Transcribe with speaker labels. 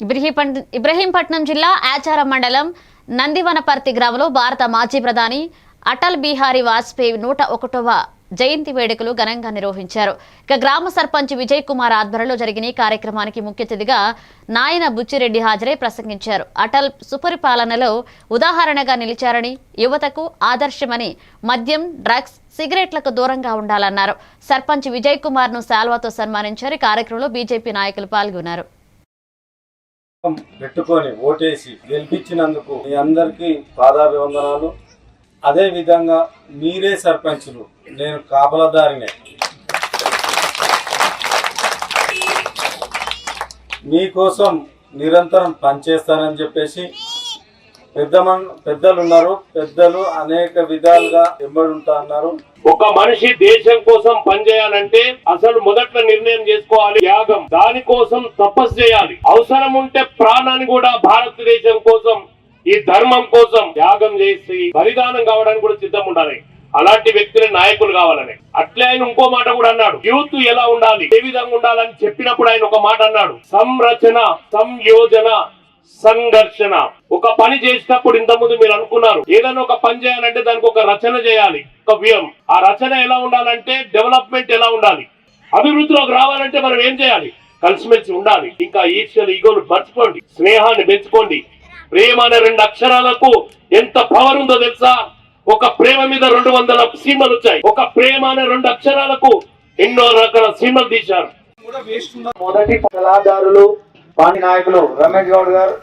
Speaker 1: ఇబ్రహీంపట్నం జిల్లా ఆచారం మండలం నందివనపర్తి గ్రామంలో భారత మాజీ ప్రధాని అటల్ బిహారీ వాజ్పేయి 101వ జయంతి వేడుకలు ఘనంగా నిర్వహించారు. ఇక గ్రామ సర్పంచ్ విజయ్ కుమార్ ఆధ్వర్యంలో జరిగిన ఈ కార్యక్రమానికి ముఖ్య అతిథిగా నాయన బుచ్చిరెడ్డి హాజరై ప్రసంగించారు. అటల్ సుపరిపాలనలో ఉదాహరణగా నిలిచారని, యువతకు ఆదర్శమని, మద్యం, డ్రగ్స్, సిగరెట్లకు దూరంగా ఉండాలన్నారు. సర్పంచ్ విజయ్ కుమార్ ను శాల్వాతో సన్మానించారు. ఈ కార్యక్రమంలో బీజేపీ నాయకులు పాల్గొన్నారు.
Speaker 2: పెట్టుకొని ఓటేసి గెలిపించినందుకు మీ అందరికీ పాదాభివందనాలు. అదే విధంగా మీరే సర్పంచులు, నేను కాపలదారినే. మీకోసం నిరంతరం పనిచేస్తానని చెప్పేసి పెద్దలు ఉన్నారు. పెద్దలు అనేక విధాలుగా వెంబడుంటా అన్నారు.
Speaker 3: ఒక మనిషి దేశం కోసం పనిచేయాలంటే అసలు మొదట్లో నిర్ణయం చేసుకోవాలి, త్యాగం. దానికోసం తపస్సు చేయాలి. అవసరం ఉంటే ప్రాణాన్ని కూడా భారతదేశం కోసం, ఈ ధర్మం కోసం త్యాగం చేసి బలిదానం కావడానికి కూడా సిద్ధం ఉండాలి. అలాంటి వ్యక్తులే నాయకులు కావాలని. అట్లే ఆయన ఇంకో మాట కూడా అన్నాడు, యూత్ ఎలా ఉండాలి, ఏ విధంగా ఉండాలని చెప్పినప్పుడు ఆయన ఒక మాట అన్నాడు, సంరచన, సంయోజన, సంఘర్షణ. ఒక పని చేసేటప్పుడు ఇంతకుముందు మీరు అనుకున్నారు, ఏదైనా ఒక పని చేయాలంటే దానికి ఒక రచన చేయాలి, ఒక వ్యూహం. ఆ రచన ఎలా ఉండాలంటే డెవలప్మెంట్ ఎలా ఉండాలి, అభివృద్ధిలోకి రావాలంటే మనం ఏం చేయాలి, కలిసిమెలిసి ఉండాలి. ఇంకా ఈర్ష్యలు, ఈగోలు మర్చిపోండి, స్నేహాన్ని పెంచుకోండి. ప్రేమ అనే 2 అక్షరాలకు ఎంత పవర్ ఉందో తెలుసా? ఒక ప్రేమ మీద 200 సినిమాలు వచ్చాయి. ఒక ప్రేమ అనే 2 అక్షరాలకు ఎన్నో రకాల సినిమాలు తీశారు.
Speaker 4: మొదటి సలహాదారులు పార్టీ నాయకులు రమేష్ గౌడ్ గారు,